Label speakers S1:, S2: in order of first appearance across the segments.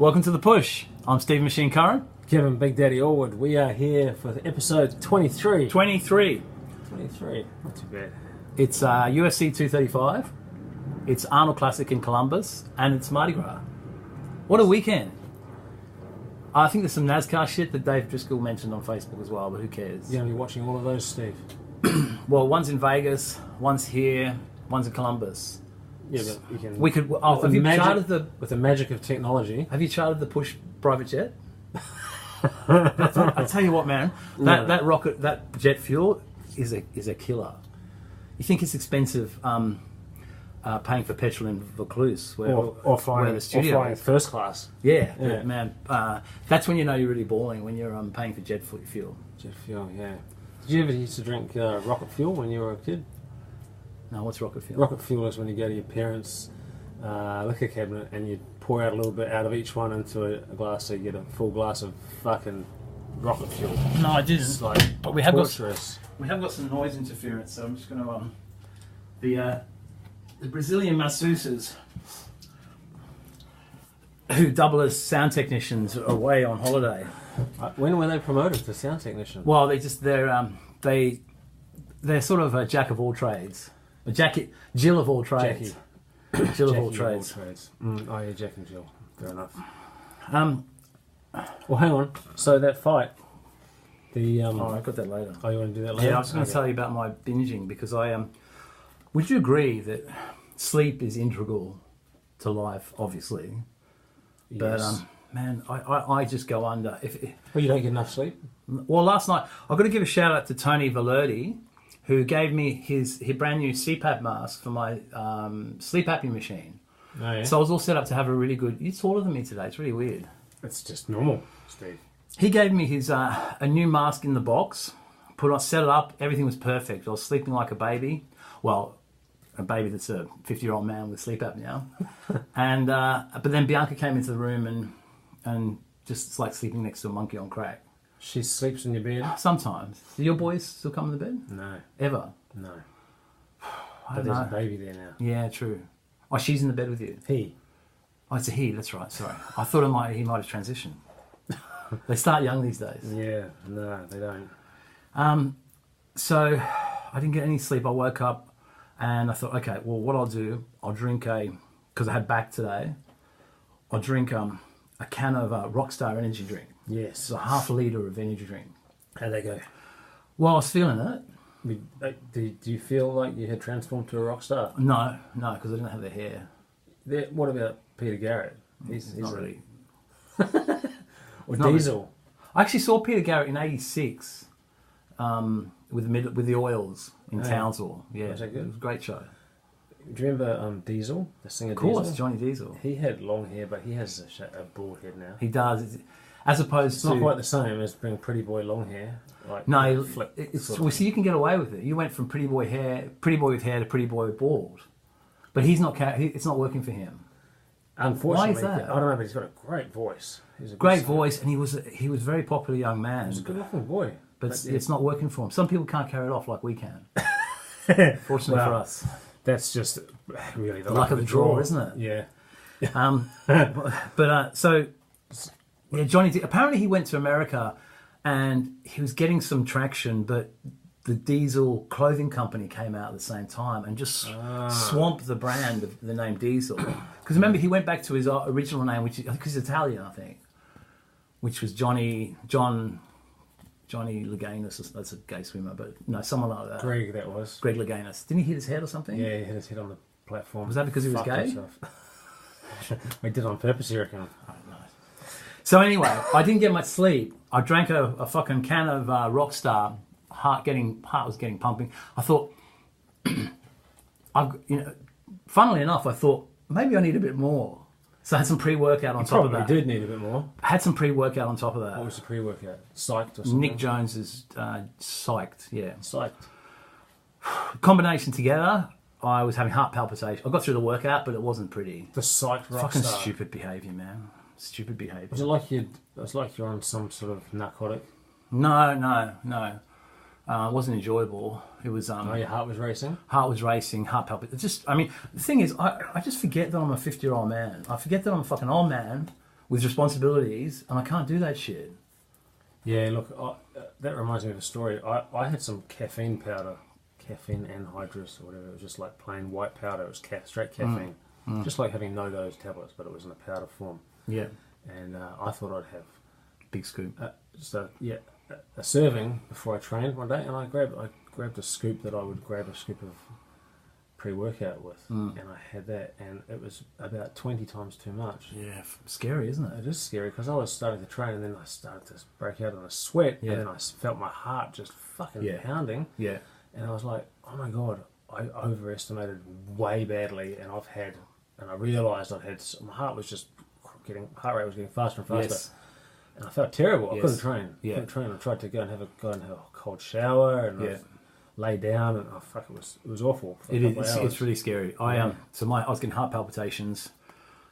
S1: Welcome to The Push. I'm Steve Machine Curran.
S2: Kevin Big Daddy Allwood. We are here for episode 23.
S1: 23.
S2: 23. Not too bad.
S1: It's UFC235. It's Arnold Classic in Columbus. And it's Mardi Gras. What a weekend. I think there's some NASCAR shit that Dave Driscoll mentioned on Facebook as well, but who cares?
S2: You're going to be watching all of those, Steve?
S1: Well, one's in Vegas, one's here, one's in Columbus.
S2: Yeah, but you can...
S1: We could... Oh, have you chartered the...
S2: With the magic of technology.
S1: Have you chartered the Push private jet? I tell you what, man, that rocket, that jet fuel is a killer. You think it's expensive paying for petrol in Vaucluse,
S2: or flying,
S1: the studio
S2: or flying first class.
S1: Yeah. Man, that's when you know you're really balling, when you're paying for jet fuel.
S2: Jet fuel, yeah. Did you ever used to drink rocket fuel when you were a kid?
S1: No, what's rocket fuel?
S2: Rocket fuel is when you go to your parents' liquor cabinet and you pour out a little bit out of each one into a glass, so you get a full glass of fucking rocket fuel.
S1: No, I didn't.
S2: It's like
S1: but we have
S2: torturous.
S1: We have got some noise interference, so I'm just going to the Brazilian masseuses who double as sound technicians are away on holiday.
S2: When were they promoted to sound technician?
S1: Well, they're sort of a jack of all trades, Jill of all trades. Jill of all trades.
S2: Oh yeah, Jack and Jill. Fair enough.
S1: Well,
S2: hang on. So that fight, I
S1: got that later.
S2: Oh, you want to do that later?
S1: Yeah, I was going to tell you about my binging because would you agree that sleep is integral to life? Obviously,
S2: yes.
S1: But man, I just go under.
S2: Well, you don't get enough sleep.
S1: Well, last night I've got to give a shout out to Tony Valerdi, who gave me his brand new CPAP mask for my sleep apnea machine.
S2: Oh, yeah?
S1: So I was all set up to have a really good... You're taller than me today. It's really weird.
S2: It's just normal, Steve.
S1: He gave me his a new mask in the box. Set it up. Everything was perfect. I was sleeping like a baby. Well, a baby that's a 50-year-old man with sleep apnea. And but then Bianca came into the room and just it's like sleeping next to a monkey on crack.
S2: She sleeps in your bed?
S1: Sometimes. Do your boys still come in the bed?
S2: No.
S1: Ever?
S2: No.
S1: But
S2: there's a baby there now.
S1: Yeah, true. Oh, she's in the bed with you?
S2: He.
S1: Oh, it's a he, that's right, sorry. I thought he might have transitioned. They start young these days.
S2: Yeah, no, they don't.
S1: So, I didn't get any sleep. I woke up and I thought, okay, well, what I'll do, I'll drink because I had back today, I'll drink a can of Rockstar energy drink.
S2: Yes.
S1: So half a litre of energy drink.
S2: How'd they go?
S1: Well, I was feeling it.
S2: Do you feel like you had transformed to a rock star?
S1: No, because I didn't have the hair.
S2: What about Peter Garrett? He's
S1: not really.
S2: Or Diesel.
S1: Really. I actually saw Peter Garrett in '86 with the Oils in Townsville. Yeah,
S2: was that good?
S1: It was a great show.
S2: Do you remember Diesel, the singer?
S1: Of course,
S2: Diesel?
S1: Johnny Diesel.
S2: He had long hair, but he has a bald head now.
S1: He does. As opposed
S2: it's not quite the same as being Pretty Boy long hair. Like
S1: no,
S2: flip.
S1: Well, see, you can get away with it. You went from Pretty Boy with hair to Pretty Boy with bald, but he's not. It's not working for him.
S2: Unfortunately,
S1: why is that?
S2: I don't know, but he's got a great voice. He's a
S1: great voice, and he was a very popular young man.
S2: He's a good-looking boy,
S1: but it's not working for him. Some people can't carry it off like we can. Fortunately for us,
S2: that's just really the
S1: luck of the draw, isn't it?
S2: Yeah.
S1: So. Yeah, Johnny. Apparently, he went to America, and he was getting some traction. But the Diesel clothing company came out at the same time and just swamped the brand of the name Diesel. Because remember, he went back to his original name, which I think he's Italian, which was Johnny Laganis. That's a gay swimmer, but no, someone like that.
S2: Greg, that was
S1: Greg Laganis. Didn't he hit his head or something?
S2: Yeah, he hit his head on the platform.
S1: Was that because he was gay?
S2: We did it on purpose, you reckon?
S1: So anyway, I didn't get much sleep. I drank a fucking can of Rockstar. Heart was getting pumping. I thought, funnily enough, I thought maybe I need a bit more. So I had some pre-workout on top of that.
S2: You did need a bit more.
S1: I had some pre-workout on top of that.
S2: What was the pre-workout? Psyched or something?
S1: Nick Jones is psyched. Yeah,
S2: psyched.
S1: Combination together. I was having heart palpitation. I got through the workout, but it wasn't pretty.
S2: The psyched Rockstar.
S1: Fucking stupid behaviour, man. Stupid behaviour.
S2: Was it like you're on some sort of narcotic?
S1: No. It wasn't enjoyable. It was.
S2: Your heart was racing.
S1: Heart was racing. Heart palpitating. The thing is, I just forget that I'm a 50-year-old man. I forget that I'm a fucking old man with responsibilities, and I can't do that shit.
S2: Yeah, look, that reminds me of a story. I had some caffeine powder, caffeine anhydrous or whatever. It was just like plain white powder. It was straight caffeine. Just like having no-dose tablets, but it was in a powder form.
S1: Yeah.
S2: And I thought I'd have
S1: Big scoop.
S2: a serving before I trained one day, and I grabbed a scoop that I would grab a scoop of pre-workout with, and I had that, and it was about 20 times too much.
S1: Yeah, scary, isn't it?
S2: It is scary because I was starting to train, and then I started to break out in a sweat, and then I felt my heart just fucking pounding.
S1: Yeah.
S2: And I was like, oh my God, I overestimated way badly, and I realised my heart rate was getting faster and faster.
S1: Yes.
S2: And I felt terrible. I couldn't train. I tried to go and have a cold shower, and I lay down, and it was awful.
S1: It's really scary. I was getting heart palpitations,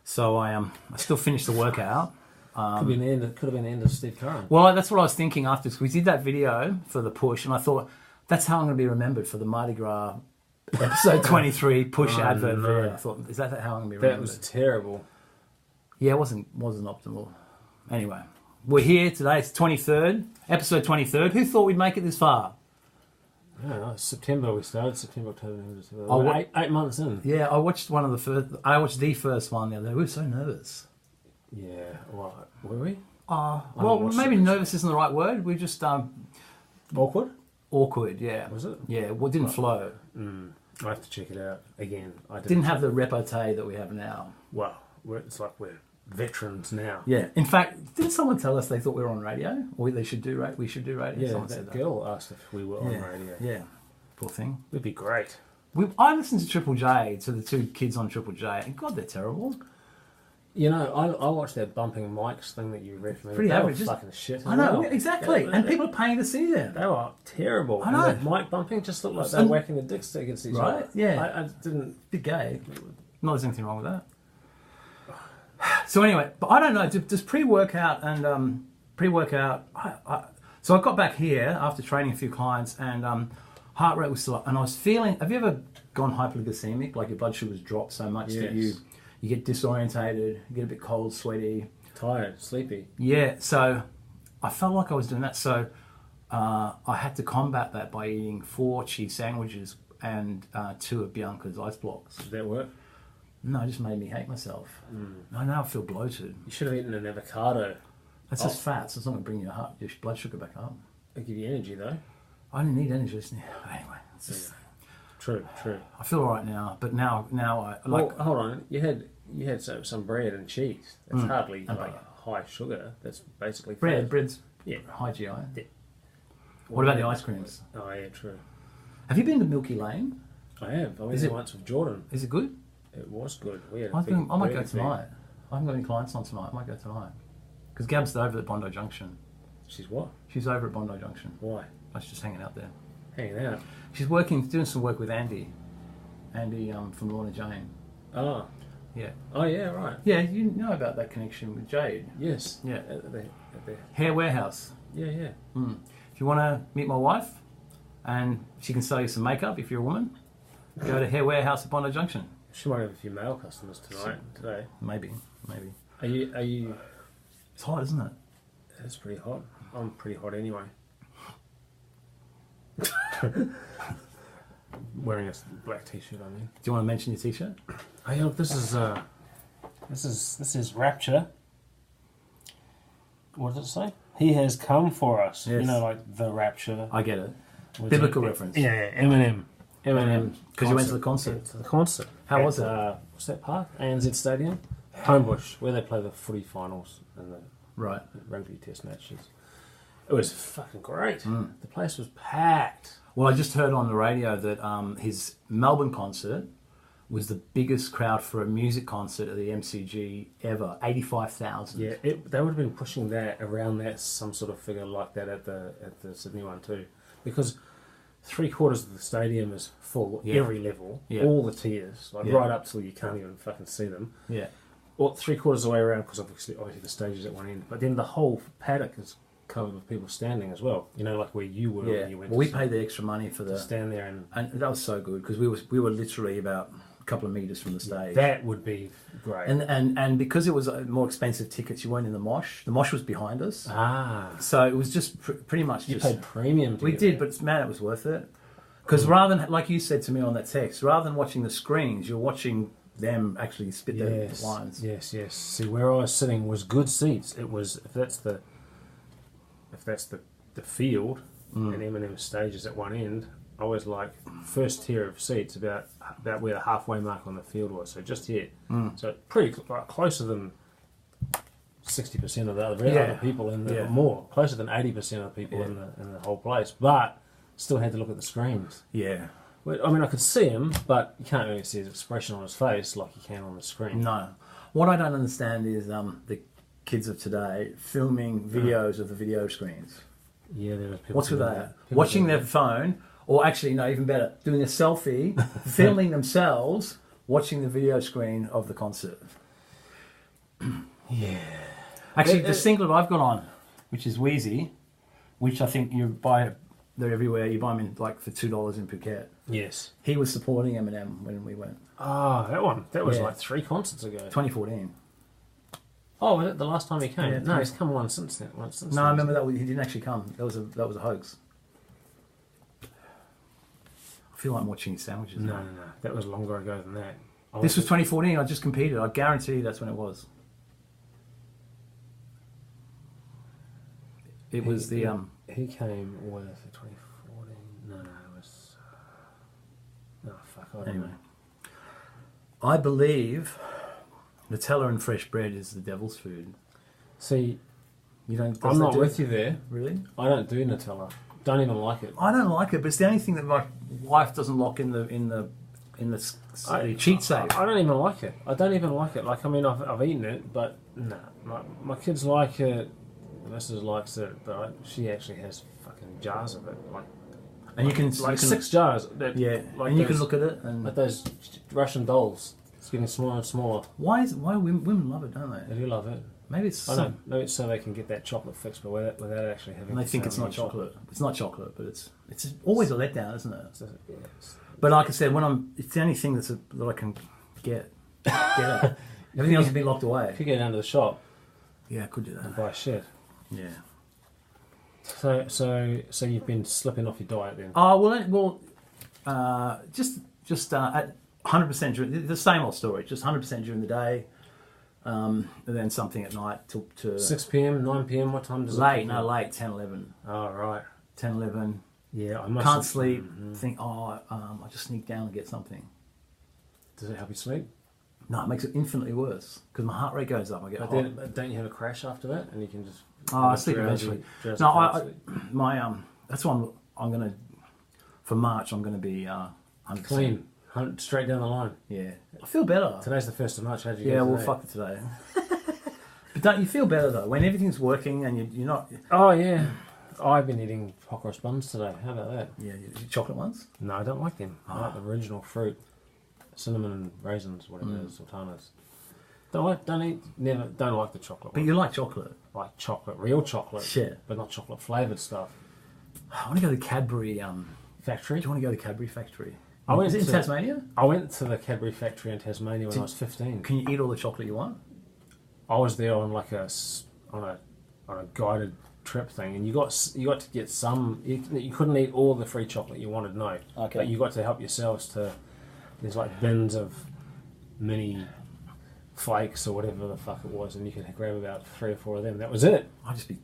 S1: so I still finished the workout.
S2: Could have been the end of Steve Curran.
S1: Well, that's what I was thinking after, because we did that video for the push, and I thought that's how I'm going to be remembered for the Mardi Gras episode 23 push advert video. I thought, is that how I'm going to be remembered?
S2: That was terrible.
S1: Yeah, it wasn't optimal. Anyway, we're here today. It's 23rd, episode 23rd. Who thought we'd make it this far?
S2: I don't know. September we started. September, October, November, December. 8 months in.
S1: Yeah, I watched the first one the other day. We were so nervous.
S2: Yeah, what were we?
S1: Well, maybe nervous isn't the right word. We just
S2: awkward.
S1: Awkward, yeah.
S2: Was it?
S1: Yeah, well, it didn't flow.
S2: I have to check it out again. I
S1: didn't have the repartee that we have now.
S2: Well, it's like we're veterans now.
S1: Yeah. In fact, didn't someone tell us they thought we were on radio, or we should do radio?
S2: Yeah,
S1: someone said
S2: that girl asked if we were on radio.
S1: Yeah, poor thing.
S2: It'd be great.
S1: I listened to Triple J, to the two kids on Triple J, and God, they're terrible.
S2: You know, I watched that bumping mics thing that you recommended.
S1: Pretty average.
S2: Fucking shit.
S1: I know, exactly. And people are paying to see them.
S2: They were terrible.
S1: I know.
S2: And the mic bumping just looked like they were whacking the dicks against each other.
S1: Right? Yeah.
S2: I didn't...
S1: Bit gay. Not there's anything wrong with that. So anyway, but I don't know. Does pre-workout and pre-workout... So I got back here after training a few clients, and heart rate was still up. And I was feeling... Have you ever gone hypoglycemic? Like your blood sugars drop so much that you get disorientated, you get a bit cold, sweaty.
S2: Tired, sleepy.
S1: Yeah, so I felt like I was doing that. So I had to combat that by eating 4 cheese sandwiches and 2 of Bianca's ice blocks.
S2: Did that work?
S1: No, it just made me hate myself. I now feel bloated.
S2: You should have eaten an avocado.
S1: That's just fat, so it's not going to bring your blood sugar back up.
S2: It'll give you energy, though.
S1: I didn't need energy. Anyway, it's just...
S2: True.
S1: I feel all right now, but now I
S2: like. Well, hold on, you had some bread and cheese. That's hardly high sugar. That's basically fat.
S1: Bread's high GI. Yeah. What about the ice creams?
S2: Oh yeah, true.
S1: Have you been to Milky Lane?
S2: I have. I went there once with Jordan.
S1: Is it good?
S2: It was good. We had
S1: I might go tonight. I haven't got any clients on tonight. I might go tonight because Gab's over at Bondi Junction.
S2: She's what?
S1: She's over at Bondi Junction.
S2: Why?
S1: I was just hanging out there.
S2: Hanging out.
S1: She's doing some work with Andy from Lorna Jane.
S2: Oh.
S1: Yeah.
S2: Oh, yeah, right.
S1: Yeah, you know about that connection with Jade.
S2: Yes.
S1: Yeah.
S2: At the
S1: Hair Warehouse.
S2: Yeah.
S1: If you want to meet my wife and she can sell you some makeup if you're a woman, go to Hair Warehouse at Bondi Junction.
S2: She might have a few male customers today.
S1: Maybe.
S2: Are you...
S1: It's hot, isn't it?
S2: It's pretty hot. I'm pretty hot anyway. Wearing a black t-shirt, I mean.
S1: Do you want to mention your t-shirt?
S2: Hey, look, this is Rapture. What does it say? He has come for us.
S1: Yes.
S2: You know, like the Rapture.
S1: I get it. Biblical reference.
S2: Yeah, Eminem.
S1: Because you went to the concert.
S2: Yeah, to the concert.
S1: How was it?
S2: What's that park? ANZ Stadium? Homebush, where they play the footy finals and the rugby test matches. It was fucking great. The place was packed.
S1: Well, I just heard on the radio that his Melbourne concert was the biggest crowd for a music concert at the MCG ever, 85,000.
S2: Yeah, they would have been pushing that around that, some sort of figure like that at the Sydney one too, because 3/4 of the stadium is full, every level, all the tiers, right up till you can't even fucking see them.
S1: Yeah.
S2: Well, 3/4 of the way around, because obviously the stage is at one end, but then the whole paddock is covered with people standing as well. You know, like where you were when you went.
S1: Well, we paid the extra money for
S2: to stand there,
S1: and that was so good because we were literally about a couple of meters from the stage.
S2: That would be great.
S1: And because it was more expensive tickets, you weren't in the mosh. The mosh was behind us. So it was just pretty much
S2: you paid premium.
S1: We did, but man, it was worth it. Because rather than, like you said to me on that text, rather than watching the screens, you're watching them actually spit their lines.
S2: Yes. See, where I was sitting was good seats. It was if that's the field and Eminem stage is at one end. I was like first tier of seats about where the halfway mark on the field was. So just here. So pretty closer than 60% of the other people in the more closer than 80% of the people in the whole place, but still had to look at the screens.
S1: Yeah.
S2: I mean, I could see him, but you can't really see his expression on his face like you can on the screen.
S1: No. What I don't understand is the kids of today filming videos of the video screens.
S2: Yeah, there are people.
S1: What's with that? Watching their phone, or actually, no, even better, doing a selfie, filming themselves, watching the video screen of the concert.
S2: Yeah.
S1: Actually, the singlet I've got on, which is Wheezy, which I think you buy, they're everywhere. You buy them in like for $2 in Phuket.
S2: Yes.
S1: He was supporting Eminem when we went.
S2: Ah, that one. That was like 3 concerts ago.
S1: 2014.
S2: Oh, was it the last time he came?
S1: Yeah,
S2: no, he's come one since then.
S1: No, I remember that he didn't actually come. That was a hoax. I feel like I'm watching his sandwiches.
S2: No. That was longer ago than that.
S1: This was 2014. I just competed. I guarantee that's when it was. It was the
S2: He came with 2014. No, it was. No, fuck. I don't know.
S1: I believe Nutella and fresh bread is the devil's food.
S2: See,
S1: you don't.
S2: I'm not with you there.
S1: Really?
S2: I don't do Nutella. Don't even like it.
S1: I don't like it, but it's the only thing that my wife doesn't lock in the cheat safe.
S2: I don't even like it. I don't even like it. Like, I mean, I've eaten it, but no. My kids like it. Mrs. likes it, but she actually has fucking jars of it.
S1: And you can
S2: 6 jars.
S1: And you can look at it and
S2: like those Russian dolls. It's getting smaller and smaller.
S1: Why women love it, don't they?
S2: They do love it.
S1: Maybe it's
S2: maybe it's so they can get that chocolate fix, but without actually having.
S1: And they think it's not chocolate. It's not chocolate, but it's always a letdown, isn't it?
S2: Yeah,
S1: but like I said, it's the only thing that I can get. Everything else has been locked away.
S2: If you go down to the shop,
S1: I could do that.
S2: And buy shit.
S1: Yeah.
S2: So you've been slipping off your diet then?
S1: Oh just at 100% during the same old story. Just 100% during the day, and then something at night to
S2: 6 p.m, 9 p.m. What time does
S1: late? No, late 10, 11.
S2: Oh right.
S1: 10, 11.
S2: Yeah, I
S1: can't sleep. Think I just sneak down and get something.
S2: Does it help you sleep?
S1: No, it makes it infinitely worse because my heart rate goes up. I get hot.
S2: Don't you have a crash after that, and you can just?
S1: I sleep eventually. No, that's why I'm gonna for March. I'm gonna be 100%.
S2: Clean, straight down the line.
S1: Yeah, I feel better.
S2: Today's the 1st of March. How'd you go
S1: Yeah,
S2: today?
S1: well, fuck it today. But don't you feel better though when everything's working and you're not?
S2: Oh yeah, I've been eating hot cross buns today. How about that?
S1: Yeah, chocolate ones.
S2: No, I don't like them. I like the original fruit, cinnamon and raisins, whatever it is, sultanas. Don't like the chocolate.
S1: But you like chocolate.
S2: Like chocolate, real chocolate.
S1: Shit.
S2: But not chocolate flavoured stuff.
S1: I want to go to the Cadbury
S2: factory.
S1: Do you want to go to the Cadbury factory?
S2: Is it
S1: in Tasmania?
S2: I went to the Cadbury factory in Tasmania when I was 15.
S1: Can you eat all the chocolate you want?
S2: I was there on like a guided trip thing, and you got to get some. You couldn't eat all the free chocolate you wanted, no.
S1: Okay.
S2: But you got to help yourselves to. There's like bins of mini flakes or whatever the fuck it was, and you could grab about 3 or 4 of them. That was it.
S1: I'd just be.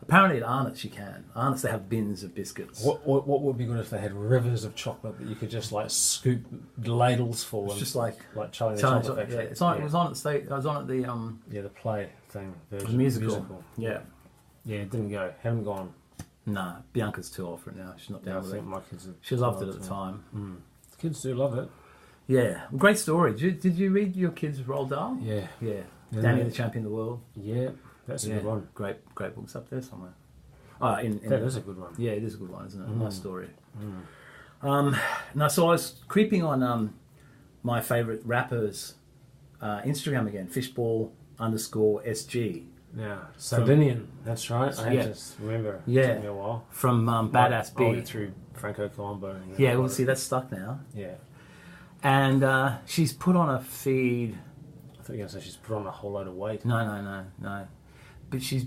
S1: Apparently at Arnott's you can. Arnott's they have bins of biscuits.
S2: What would be good if they had rivers of chocolate that you could just like scoop ladles full?
S1: It's just like
S2: Charlie the Chocolate Factory.
S1: Yeah, it's on. It was on at the state. I was on at the
S2: the play thing.
S1: The musical. Yeah.
S2: Yeah, it didn't go. Haven't gone.
S1: Nah, Bianca's too old for it now. She's not down with it.
S2: My kids.
S1: She loved it at the time.
S2: The kids do love it.
S1: Yeah, great story. Did you read your kids' Roald Dahl?
S2: Yeah.
S1: Danny the Champion of the World.
S2: Yeah, that's a good one.
S1: Great books up there somewhere.
S2: That is a good one.
S1: Yeah, it is a good one, isn't it? Nice story. Now, so I was creeping on my favourite rapper's Instagram again, fishball_SG.
S2: Yeah, Sardinian. That's right. I just remember.
S1: Yeah,
S2: it took me a while.
S1: From Badass B
S2: through Franco Colombo.
S1: Yeah, well, see, that's stuck now.
S2: Yeah.
S1: And she's put on a feed.
S2: I thought you were going to say she's put on a whole load of weight.
S1: No. But she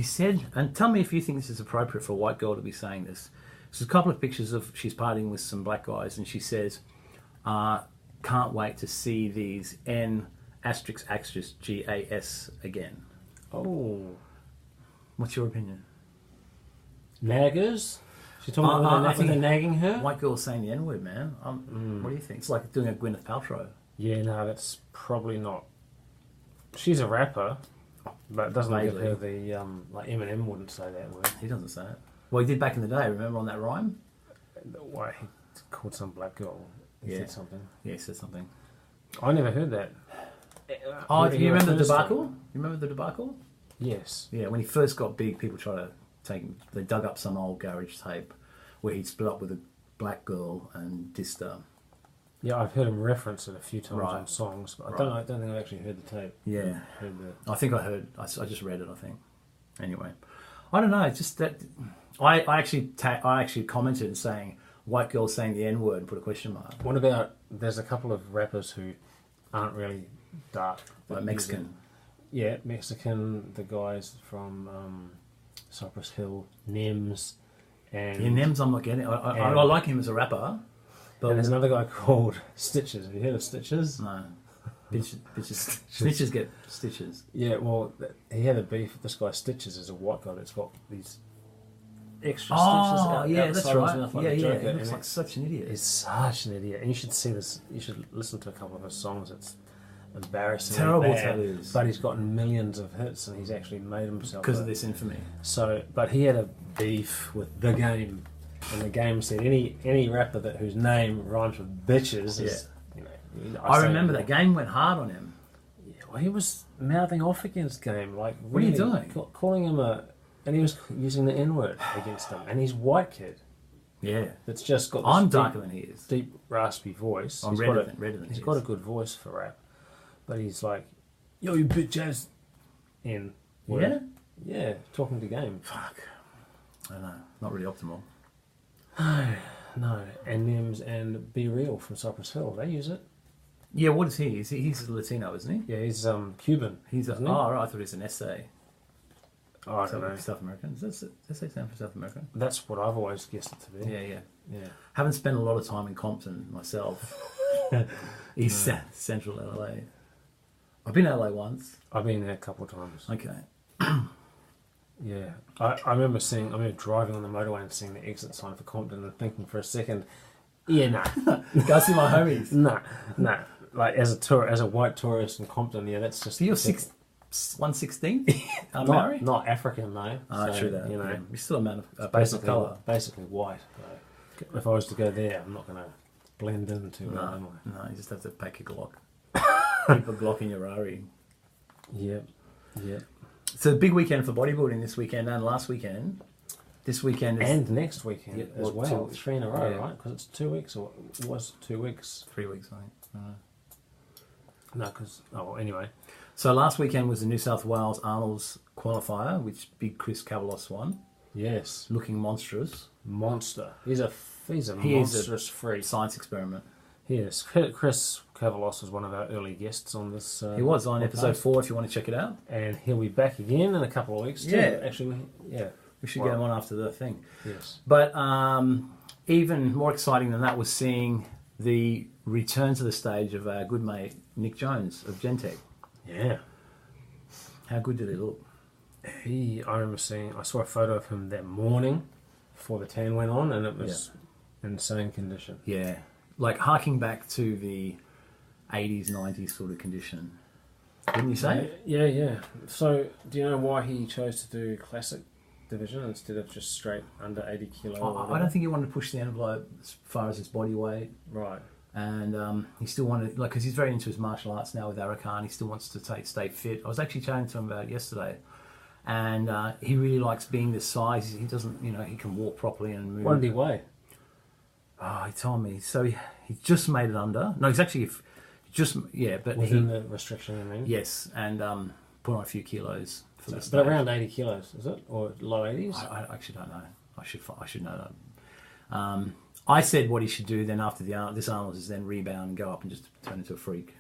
S1: said, and tell me if you think this is appropriate for a white girl to be saying this. There's a couple of pictures of she's partying with some black guys, and she says, "Can't wait to see these N asterisk asterisk GAS again."
S2: Oh,
S1: what's your opinion?
S2: Naggers? She's talking about they're nagging her?
S1: White girl saying the N word, man. What do you think? It's like doing a Gwyneth Paltrow.
S2: Yeah, no, that's probably not. She's a rapper, but it doesn't give her the like Eminem wouldn't say that word.
S1: He doesn't say it. Well, he did back in the day. Remember on that rhyme?
S2: Why he called some black girl? He said something.
S1: Yeah, he said something.
S2: I never heard that.
S1: Oh, do you remember the debacle? You remember the debacle?
S2: Yes.
S1: Yeah, when he first got big, people tried to take him. They dug up some old garage tape where he'd split up with a black girl and dissed her.
S2: Yeah, I've heard him reference it a few times on songs, but I don't think I've actually heard the tape.
S1: Yeah, I think I heard. I just read it. I think. Anyway, I don't know. It's just that I actually commented and saying white girl saying the N word and put a question mark.
S2: What about there's a couple of rappers who aren't really dark,
S1: like Mexican.
S2: Yeah, Mexican. The guys from Cypress Hill, Nems, and
S1: Nems. I'm not getting. I like him as a rapper.
S2: And there's another guy called Stitches. Have you heard of Stitches?
S1: No. Bitches get stitches.
S2: Yeah, well, he had a beef with this guy. Stitches is a white guy that's got these extra stitches out.
S1: Yeah, that's right.
S2: Like
S1: He looks like such an idiot.
S2: He's such an idiot. And you should see this. You should listen to a couple of his songs. It's embarrassing.
S1: Terrible tattoos.
S2: But he's gotten millions of hits and he's actually made himself.
S1: Because of this infamy.
S2: So, but he had a beef with The Game. And The Game said any rapper whose name rhymes with bitches is,
S1: I remember that Game went hard on him.
S2: Yeah, well, he was mouthing off against Game, like
S1: what are you doing?
S2: Calling him and he was using the N word against him, and he's white kid.
S1: Yeah,
S2: that's just got.
S1: I'm darker than he is.
S2: Deep raspy voice.
S1: I'm redder than
S2: he's got a good voice for rap, but he's like, "Yo, you bitch ass." N word. Yeah, talking to Game.
S1: Fuck. I don't know. Not really optimal.
S2: No, and Nems and Be Real from Cypress Hill, they use it.
S1: Yeah, what is he? He's Latino, isn't
S2: he? Yeah, he's Cuban.
S1: Right, I thought he was an essay.
S2: Oh, I don't know.
S1: South American. Does that stand for South American?
S2: That's what I've always guessed it to be.
S1: Yeah. Haven't spent a lot of time in Compton myself. East Central LA. I've been to LA once.
S2: I've been there a couple of times.
S1: Okay.
S2: Yeah, I remember driving on the motorway and seeing the exit sign for Compton and thinking for a second, nah.
S1: Go see my homies.
S2: Nah. Like as a white tourist in Compton, that's just.
S1: So you're 1/16?
S2: Not African though.
S1: So, true that.
S2: You're
S1: still a man of
S2: basically
S1: colour.
S2: Basically white. If I was to go there, I'm not going to blend into it.
S1: No, you just have to pack your Glock. Keep a Glock in your Rari.
S2: Yep.
S1: It's a big weekend for bodybuilding this weekend and last weekend. This weekend is...
S2: And next weekend as well. 3 in a row,
S1: yeah.
S2: right? Because it's 2 weeks, or it was 2 weeks.
S1: 3 weeks, I think.
S2: No, because... Oh, well, anyway.
S1: So last weekend was the New South Wales ARNOLD's qualifier, which big Chris Cavalos won.
S2: Yes.
S1: Looking monstrous.
S2: Monster. He's a monstrous freak.
S1: Science experiment.
S2: Yes. Chris Cavalos was one of our early guests on this.
S1: He was on episode 4 if you want to check it out.
S2: And he'll be back again in a couple of weeks too.
S1: Yeah.
S2: Actually, yeah.
S1: We should get him on after the thing.
S2: Yes.
S1: But even more exciting than that was seeing the return to the stage of our good mate Nick Jones of Gentech.
S2: Yeah.
S1: How good did he look?
S2: I saw a photo of him that morning before the tan went on, and it was insane condition.
S1: Yeah. Like harking back to the 80s, 90s sort of condition. Wouldn't you say?
S2: Yeah. So, do you know why he chose to do classic division instead of just straight under 80 kilo?
S1: I don't think he wanted to push the envelope as far as his body weight.
S2: Right.
S1: And he still wanted, because he's very into his martial arts now with Arakan, he still wants to stay fit. I was actually chatting to him about it yesterday. And he really likes being this size. He doesn't, he can walk properly and move.
S2: What did he weigh?
S1: Oh, he told me. So he just made it under. No, he's actually but
S2: within the restriction, I mean.
S1: Yes, and put on a few kilos for this.
S2: But around 80 kilos, is it, or low 80s?
S1: I actually don't know. I should know that. I said what he should do then after this Arnold is then rebound and go up and just turn into a freak.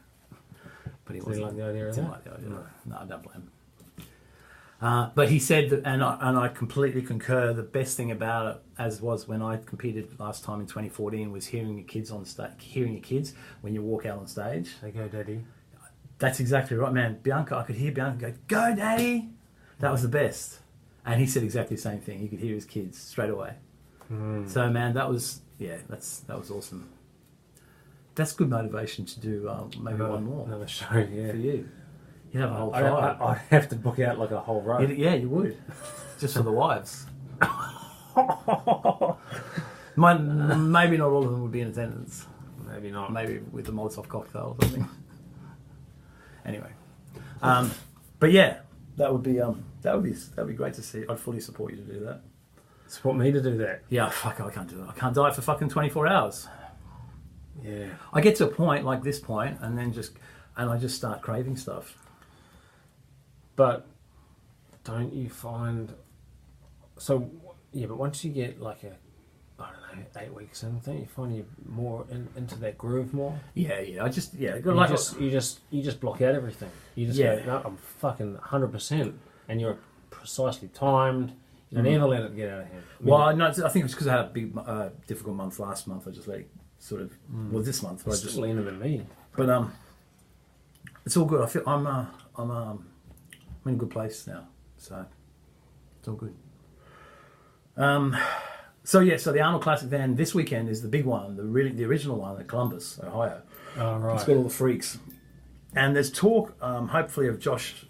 S1: But he wasn't
S2: like the idea of that.
S1: Like the idea. No, I don't blame him. But he said that, and I completely concur. The best thing about it, as was when I competed last time in 2014, was hearing your kids on stage. Hearing your kids when you walk out on stage.
S2: They go, Daddy.
S1: That's exactly right, man. Bianca, I could hear Bianca go, Daddy. That was the best. And he said exactly the same thing. He could hear his kids straight away. So, man, that was awesome. That's good motivation to do maybe one more.
S2: Another show, yeah.
S1: For you. You'd have a whole tribe.
S2: I'd have to book out like a whole row.
S1: Yeah, you would. Just for the wives. Maybe not all of them would be in attendance.
S2: Maybe not.
S1: Maybe with the Molotov cocktail or something. Anyway. But yeah, that would be great to see. I'd fully support you to do that.
S2: Support me to do that?
S1: Yeah, fuck, I can't do that. I can't diet for fucking 24 hours.
S2: Yeah.
S1: I get to a point like this point and then I just start craving stuff.
S2: But don't you find... So, yeah, but once you get like 8 weeks in, don't you find you're more into that groove more?
S1: Yeah. You just
S2: block out everything. You just go, no, I'm fucking 100%. And you're precisely timed. You don't ever let it get out of hand.
S1: I think it's because I had a big, difficult month last month. I just let it sort of... Well, this month.
S2: It's just leaner than me.
S1: But it's all good. I feel I'm in a good place now, so it's all good. So the Arnold Classic then this weekend is the big one, the original one at Columbus, Ohio.
S2: Oh, right.
S1: It's got all the freaks, and there's talk, hopefully, of Josh.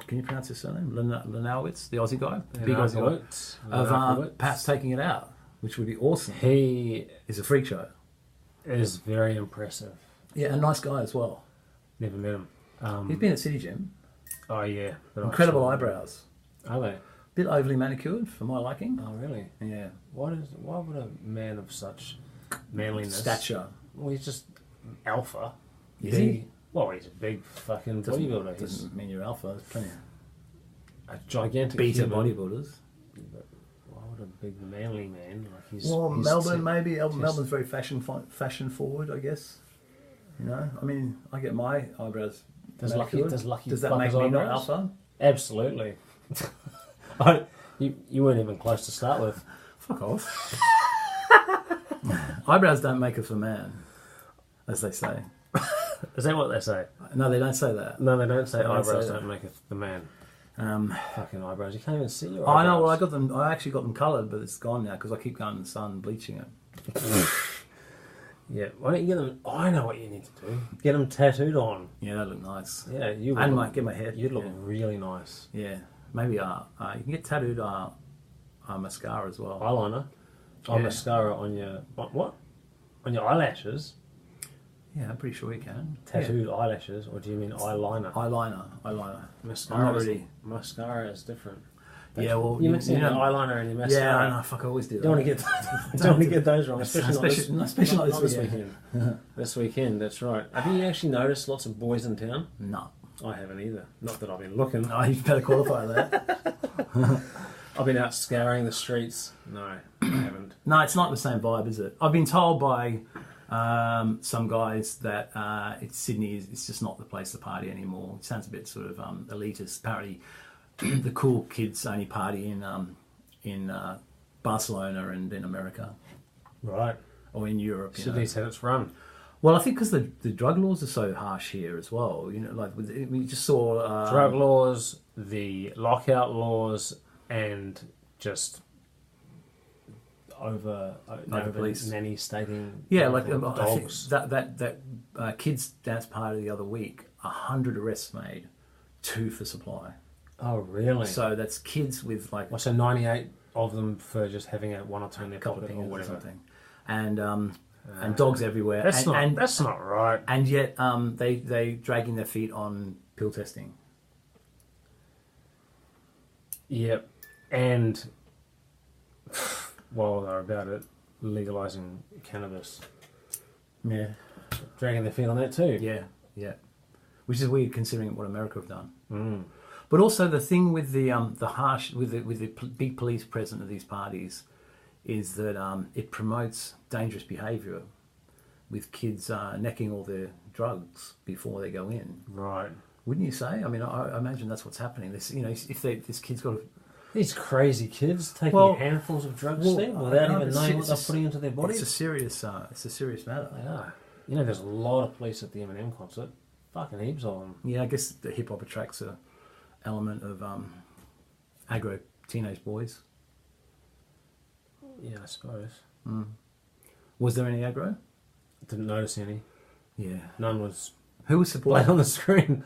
S1: Can you pronounce his surname? Lenowitz, the Aussie guy, the big Aussie guy, of perhaps taking it out, which would be awesome.
S2: He
S1: is a freak show.
S2: Is very impressive.
S1: Yeah, a nice guy as well.
S2: Never met him.
S1: He's been at City Gym.
S2: Oh yeah,
S1: incredible eyebrows.
S2: Are they?
S1: Bit overly manicured for my liking.
S2: Oh really?
S1: Yeah.
S2: Why would a man of such manliness,
S1: stature?
S2: Well, he's just alpha.
S1: Is he?
S2: Well, he's a big fucking bodybuilder.
S1: Doesn't mean you're alpha. There's plenty of
S2: a gigantic
S1: beta bodybuilders.
S2: But why would a big manly man like he's?
S1: Well, Melbourne maybe. Melbourne's very fashion forward, I guess. You know, I mean, I get my eyebrows.
S2: Does that
S1: make me not alpha?
S2: Absolutely. You weren't even close to start with.
S1: Fuck off. Eyebrows don't make us a man, as they say.
S2: Is that what they say?
S1: No, they don't say that.
S2: No, they don't say eyebrows don't make us the man. Fucking eyebrows. You can't even see your eyebrows.
S1: I know. Well, I actually got them coloured, but it's gone now because I keep going in the sun and bleaching it.
S2: Yeah, why don't you get them? I know what you need to do. Get them tattooed on.
S1: Yeah, that look nice.
S2: Yeah, you
S1: and might get my hair.
S2: You'd look really nice.
S1: Yeah, maybe. You can get tattooed mascara as well.
S2: Eyeliner. Oh, mascara on your what? On your eyelashes.
S1: Yeah, I'm pretty sure you can.
S2: Tattooed eyelashes, or do you mean eyeliner?
S1: Eyeliner.
S2: Mascara is different.
S1: Yeah, well,
S2: you're mixing your eyeliner and your mascara.
S1: Yeah, I know. Fuck, I always do that.
S2: Don't want to get those wrong, especially not this
S1: weekend.
S2: This weekend, that's right. Have you actually noticed lots of boys in town?
S1: No,
S2: I haven't either. Not that I've been looking.
S1: Oh, you better qualify that.
S2: I've been out scouring the streets. No, I haven't.
S1: No, it's not the same vibe, is it? I've been told by some guys that Sydney it's just not the place to party anymore. It sounds a bit sort of elitist. Apparently, the cool kids only party in Barcelona and in America,
S2: right,
S1: or in Europe.
S2: Sydney's had its run.
S1: Well, I think because the drug laws are so harsh here as well. You know, like we just saw
S2: drug laws, the lockout laws, and just over
S1: police
S2: nanny stating.
S1: Yeah, like
S2: dogs.
S1: that kids dance party the other week. 100 arrests made, 2 for supply.
S2: Oh, really?
S1: So that's kids with like...
S2: Well, so 98 of them for just having one or two in their pocket or whatever.
S1: And dogs everywhere.
S2: That's not right.
S1: And yet they dragging their feet on pill testing.
S2: Yep. And while they're about it, legalising cannabis.
S1: Yeah.
S2: Dragging their feet on that too.
S1: Yeah. Which is weird considering what America have done.
S2: Mm.
S1: But also the thing with the harsh with the big police present at these parties is that it promotes dangerous behaviour with kids necking all their drugs before they go in.
S2: Right.
S1: Wouldn't you say? I mean, I imagine that's what's happening. This, if this kid's got
S2: these crazy kids taking handfuls of drugs without even knowing what they're putting into their bodies.
S1: It's a serious matter.
S2: They are. You know, there's a lot of police at the Eminem concert. Fucking heaps of them.
S1: Yeah, I guess the hip hop attracts a element of aggro teenage boys.
S2: Yeah, I suppose.
S1: Was there any aggro?
S2: Didn't notice any.
S1: Yeah.
S2: None was.
S1: Who was supporting
S2: on the screen?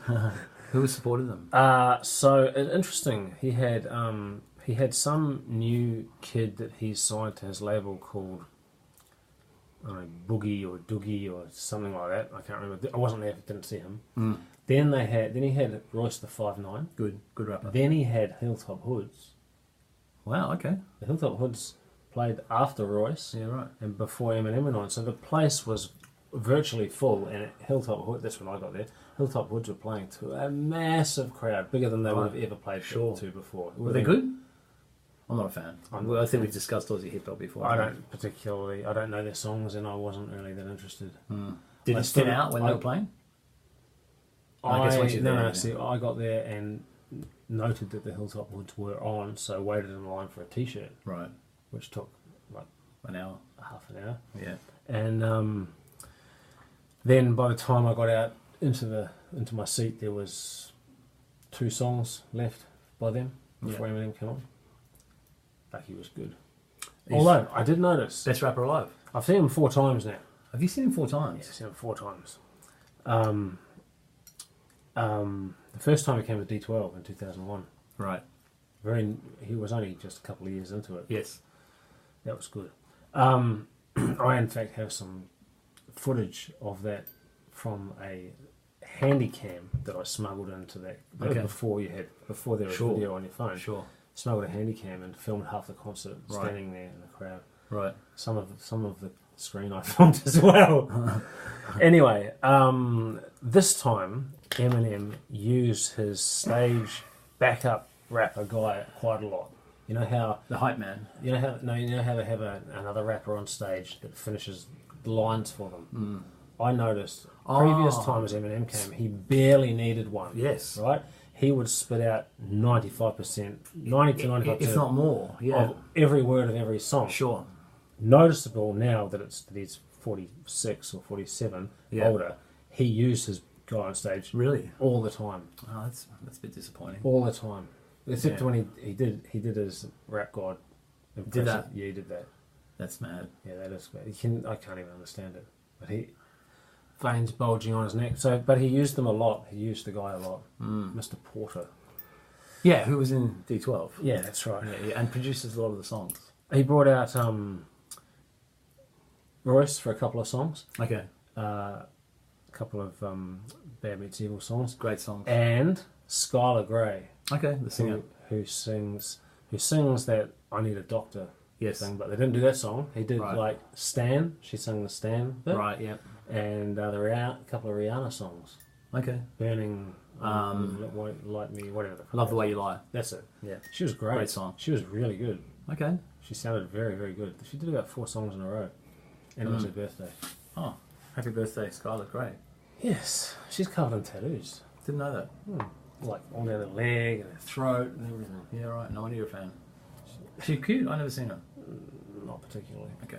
S1: Who was supporting them?
S2: So interesting. He had some new kid that he signed to his label called, I don't know, Boogie or Doogie or something like that. I can't remember. I wasn't there. Didn't see him. Then he had Royce the 5'9".
S1: Good rapper.
S2: Then he had Hilltop Hoods.
S1: Wow. Okay.
S2: The Hilltop Hoods played after Royce.
S1: Yeah. Right.
S2: And before Eminem went on. So the place was virtually full, and at Hilltop Hood, that's when I got there, Hilltop Hoods were playing to a massive crowd, bigger than they would have ever played to before.
S1: Were they good? I'm not a fan. I think we've discussed Aussie hip hop before.
S2: I don't know their songs, and I wasn't really that interested.
S1: Did it stand out when they were playing? I got there and noted that the Hilltop Hoods were on, so waited in line for a t-shirt. Right.
S2: Which took like
S1: an hour.
S2: Half an hour.
S1: Yeah.
S2: And then by the time I got out into my seat, there was 2 songs left by them before Eminem came on. But he was good. Although I did notice,
S1: best rapper alive.
S2: I've seen him 4 times now.
S1: Have you seen him 4 times?
S2: Yeah, I've seen him 4 times. The first time he came to D12 in 2001.
S1: Right.
S2: He was only just a couple of years into it.
S1: Yes.
S2: That was good. I in fact have some footage of that from a handy cam that I smuggled into that before there was video on your phone.
S1: Sure.
S2: Smuggled a handy cam and filmed half the concert standing there in the crowd.
S1: Right.
S2: Some of the screen I filmed as well. Anyway, this time Eminem used his stage backup rapper guy quite a lot. You know how
S1: the hype man.
S2: You know how they have another rapper on stage that finishes the lines for them. I noticed previous times Eminem came, he barely needed one.
S1: Yes.
S2: Right. He would spit out 95%, 90 to 95%,
S1: if not more,
S2: of every word of every song.
S1: Sure.
S2: Noticeable now that he's 46 or 47, older. He used his guy on stage all the time.
S1: Oh, that's a bit disappointing.
S2: All the time. Except when he did his rap god.
S1: Did that?
S2: Yeah, he did that.
S1: That's mad.
S2: Yeah, that is mad. I can't even understand it. But veins bulging on his neck. But he used them a lot. He used the guy a lot. Mr. Porter.
S1: Yeah, who was in D12.
S2: Yeah, that's right.
S1: Yeah, and produces a lot of the songs.
S2: He brought out Royce for a couple of songs.
S1: Okay.
S2: A couple of Bad Meets Evil songs.
S1: Great songs.
S2: And Skylar Grey.
S1: Okay, the singer.
S2: Who sings that I Need a Doctor thing, but they didn't do that song. He did like Stan. She sang the Stan bit.
S1: Right, yeah.
S2: And a couple of Rihanna songs.
S1: Okay.
S2: Burning, Light Me, whatever.
S1: Love the Way You Lie.
S2: That's it.
S1: Yeah.
S2: She was great.
S1: Great song.
S2: She was really good.
S1: Okay.
S2: She sounded very, very good. She did about 4 songs in a row. And it was her birthday.
S1: Oh, happy birthday, Skylar Grey.
S2: Yes. She's covered in tattoos.
S1: Didn't know that.
S2: Like all down her leg and her throat and everything.
S1: Yeah, right. No wonder you're a fan. She's cute. I've never seen her.
S2: Not particularly.
S1: Okay.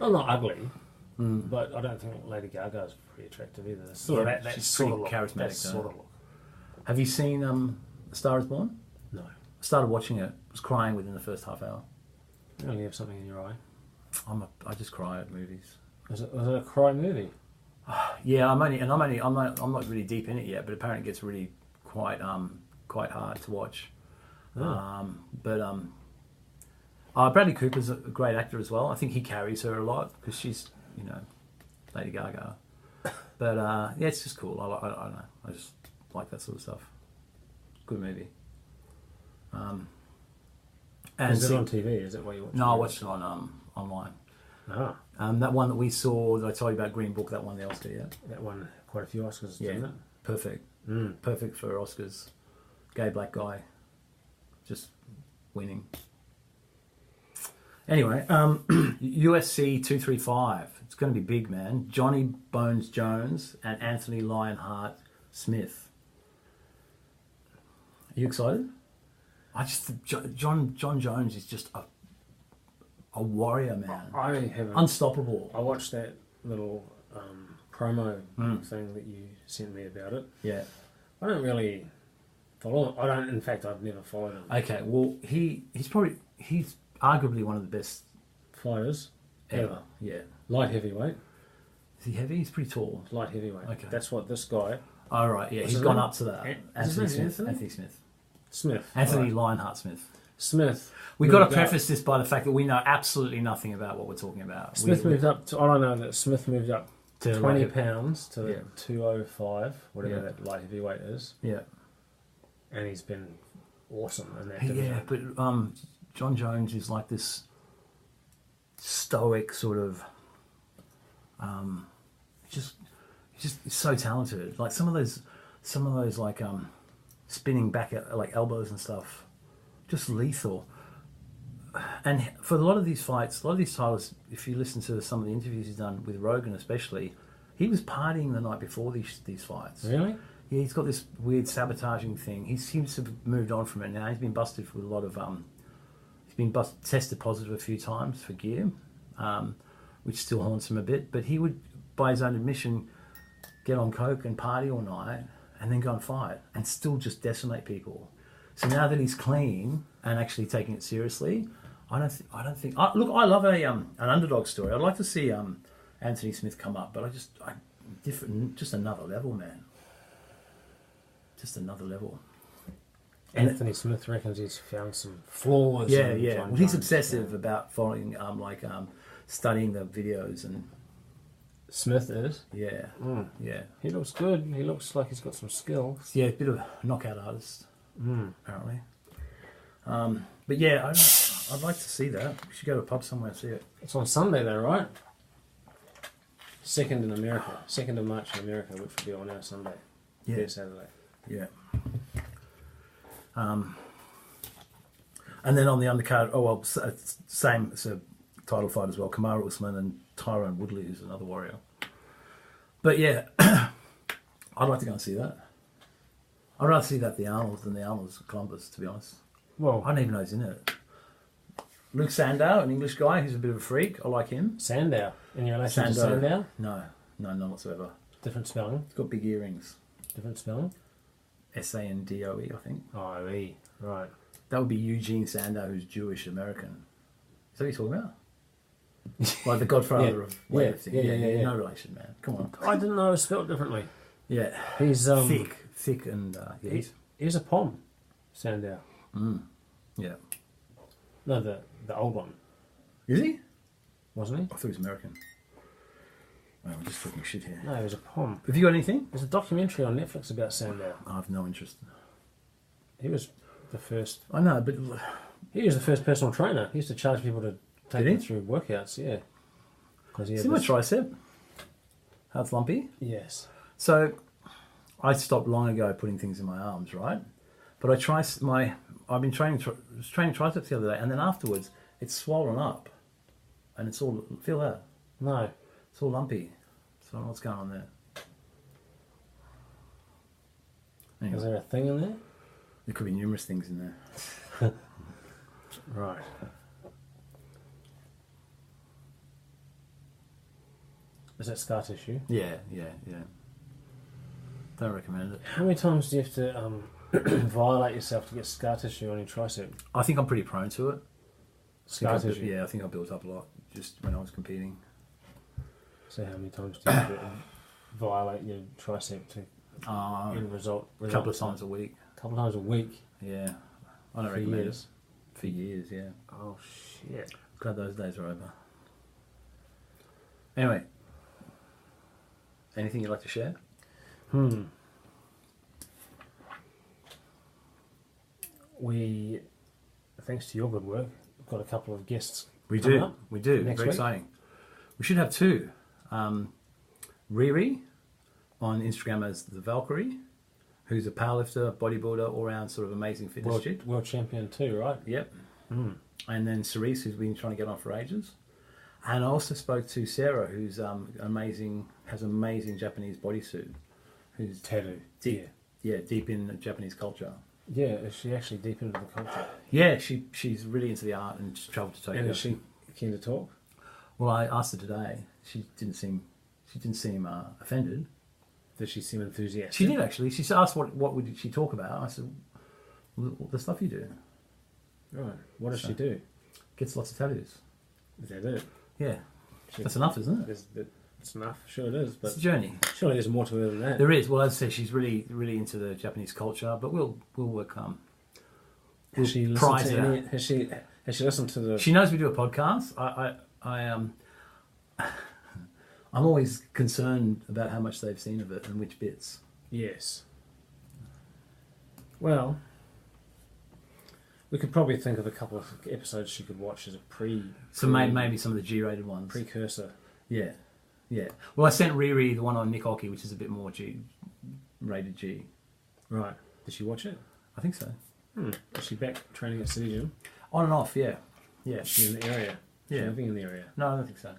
S2: I'm not ugly, but I don't think Lady Gaga is pretty attractive either. Sort of that
S1: she's
S2: sort of
S1: pretty
S2: look.
S1: charismatic.
S2: That sort of look.
S1: Have you seen A Star Is Born?
S2: No.
S1: I started watching it. Was crying within the first half hour.
S2: You only have something in your eye.
S1: I just cry at movies.
S2: Was it a cry movie?
S1: Yeah, I'm not really deep in it yet, but apparently it gets really quite hard to watch.
S2: Oh.
S1: Bradley Cooper's a great actor as well. I think he carries her a lot because she's, Lady Gaga. But yeah, it's just cool. I don't know. I just like that sort of stuff. Good movie. And
S2: is it on TV? Is it what you watch?
S1: No, I watched it on online.
S2: Ah.
S1: That one that we saw, that I told you about, Green Book, that won the Oscar, yeah?
S2: That won quite a few Oscars, didn't it?
S1: Perfect. Perfect for Oscars. Gay black guy. Just winning. Anyway, UFC 235. It's going to be big, man. Johnny Bones Jones and Anthony Lionheart Smith. Are you excited? I just John Jones is just a warrior, man.
S2: I haven't.
S1: Unstoppable.
S2: I watched that little promo thing that you sent me about it.
S1: Yeah.
S2: I don't really follow him. I don't. In fact, I've never followed him.
S1: Okay. Well, he's arguably one of the best
S2: Fighters
S1: ever. Yeah.
S2: Light heavyweight.
S1: Is he heavy? He's pretty tall.
S2: Light heavyweight.
S1: Okay.
S2: That's what this guy.
S1: Oh, right. Yeah. He's gone up to that. Anthony Smith. Anthony Lionheart Smith. We've got to preface this by the fact that we know absolutely nothing about what we're talking about.
S2: Smith moved up to, I don't know that Smith moved up to 20 pounds to 205, whatever that light heavyweight is.
S1: Yeah.
S2: And he's been awesome in that division.
S1: Yeah, but John Jones is like this stoic sort of, he's just so talented. Like some of those like spinning back at like elbows and stuff, just lethal. And for a lot of these fights, a lot of these titles, if you listen to some of the interviews he's done with Rogan especially, he was partying the night before these fights.
S2: Really?
S1: Yeah, he's got this weird sabotaging thing. He seems to have moved on from it now. He's been busted for a lot of tested positive a few times for gear, which still haunts him a bit. But he would, by his own admission, get on coke and party all night and then go and fight and still just decimate people. So now that he's clean and actually taking it seriously, I don't think. Look, I love an underdog story. I'd like to see Anthony Smith come up, but just another level, man. Just another level.
S2: Anthony Smith reckons he's found some flaws.
S1: Yeah. Well, he's obsessive about following, studying the videos and.
S2: Smith is.
S1: Yeah. Yeah.
S2: He looks good. He looks like he's got some skills.
S1: Yeah, a bit of a knockout artist, apparently. But yeah, I'd like to see that. We should go to a pub somewhere and see it.
S2: It's on Sunday though, right? 2nd in America. 2nd of March in America, which will be on our Sunday.
S1: Yeah.
S2: Their Saturday.
S1: Yeah. And then on the undercard, same, it's a title fight as well. Kamaru Usman and Tyrone Woodley, who's another warrior. But yeah, I'd like to go and see that. I'd rather see that at the Arnold than the Arnold's at Columbus, to be honest. Well, I don't even know who's in it. Luke Sandow, an English guy who's a bit of a freak. I like him.
S2: Sandow. Any relation to Sandow?
S1: No, none whatsoever.
S2: Different spelling?
S1: He's got big earrings.
S2: Different spelling?
S1: Sandoe, I think.
S2: Oh, E. Right.
S1: That would be Eugene Sandow, who's Jewish American. Is that what you're talking about? Like the godfather of weightlifting. Yeah. No relation, man. Come on.
S2: I didn't know it was spelled differently.
S1: Yeah.
S2: He's
S1: thick and
S2: he's a Pom, Sandow.
S1: Yeah.
S2: No, the old one.
S1: Is he?
S2: Wasn't he?
S1: I thought he was American. Oh, I'm just talking shit here.
S2: No, he was a Pom.
S1: Have you got anything?
S2: There's a documentary on Netflix about Sandow.
S1: I have no interest.
S2: He was the first.
S1: I know, but
S2: he was the first personal trainer. He used to charge people to take them through workouts. Yeah. Because
S1: see my tricep? How it's lumpy?
S2: Yes.
S1: So I stopped long ago putting things in my arms, right? But I've been training triceps the other day, and then afterwards it's swollen up, and it's all, feel that?
S2: No.
S1: It's all lumpy. So I don't know what's going on there. Anyway.
S2: Is there a thing in there?
S1: There could be numerous things in there.
S2: Right. Is that scar tissue?
S1: Yeah. Don't recommend it.
S2: How many times do you have to violate yourself to get scar tissue on your tricep?
S1: I think I'm pretty prone to it.
S2: Scar tissue?
S1: Yeah, I think I built up a lot just when I was competing.
S2: So how many times do you have to violate your tricep to get a result?
S1: A couple of times a week.
S2: A couple of times a week?
S1: Yeah. I don't recommend it. For years, yeah.
S2: Oh, shit.
S1: Glad those days are over. Anyway. Anything you'd like to share?
S2: We, thanks to your good work, we've got a couple of guests.
S1: We do.
S2: Very
S1: week. Exciting. We should have two. Riri on Instagram as the Valkyrie, who's a powerlifter, bodybuilder, all-round sort of amazing fitness chick.
S2: World champion too, right?
S1: Yep. And then Cerise, who's been trying to get on for ages. And I also spoke to Sarah, who's amazing, has an amazing Japanese bodysuit, who's
S2: Tattoo.
S1: deep, deep in the Japanese culture.
S2: Yeah, is she actually deep into the culture?
S1: Yeah, she's really into the art and just travelled to Tokyo.
S2: And is she keen to talk?
S1: Well, I asked her today. She didn't seem offended.
S2: Did she seem enthusiastic?
S1: She did actually. She asked what would she talk about. I said, well, the stuff you do.
S2: Right. What does she do?
S1: Gets lots of tattoos.
S2: Is that it?
S1: Yeah. That's enough, isn't it?
S2: It's enough. Sure it is. But
S1: it's a journey.
S2: Surely there's more to it than that.
S1: There is. Well, as I say, she's really, really into the Japanese culture. But we'll work.
S2: Has she listened to any? Has she listened to the?
S1: She knows we do a podcast. I'm always concerned about how much they've seen of it and which bits.
S2: Yes. Well, we could probably think of a couple of episodes she could watch as a
S1: maybe some of the G-rated ones.
S2: Precursor.
S1: Yeah. Yeah. Well, I sent Riri the one on Nick Oki, which is a bit more rated G.
S2: Right. Did she watch it?
S1: I think so.
S2: Is she back training at City Gym?
S1: On and off, yeah. Yeah.
S2: Is she in the area?
S1: Yeah.
S2: Living in the area?
S1: No, I don't think so.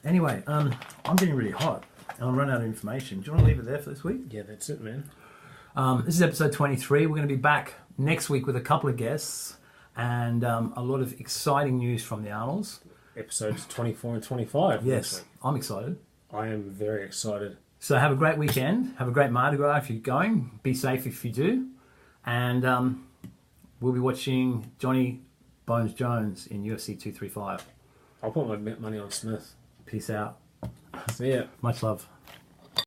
S1: Anyway, I'm getting really hot and I'm running out of information. Do you want to leave it there for this week?
S2: Yeah, that's it, man.
S1: This is episode 23. We're going to be back next week with a couple of guests and a lot of exciting news from the Arnolds.
S2: Episodes 24 and 25.
S1: Yes, I'm excited.
S2: I am very excited.
S1: So have a great weekend. Have a great Mardi Gras if you're going. Be safe if you do. And we'll be watching Johnny Bones Jones in UFC 235.
S2: I'll put my money on Smith.
S1: Peace out.
S2: See ya.
S1: Much love.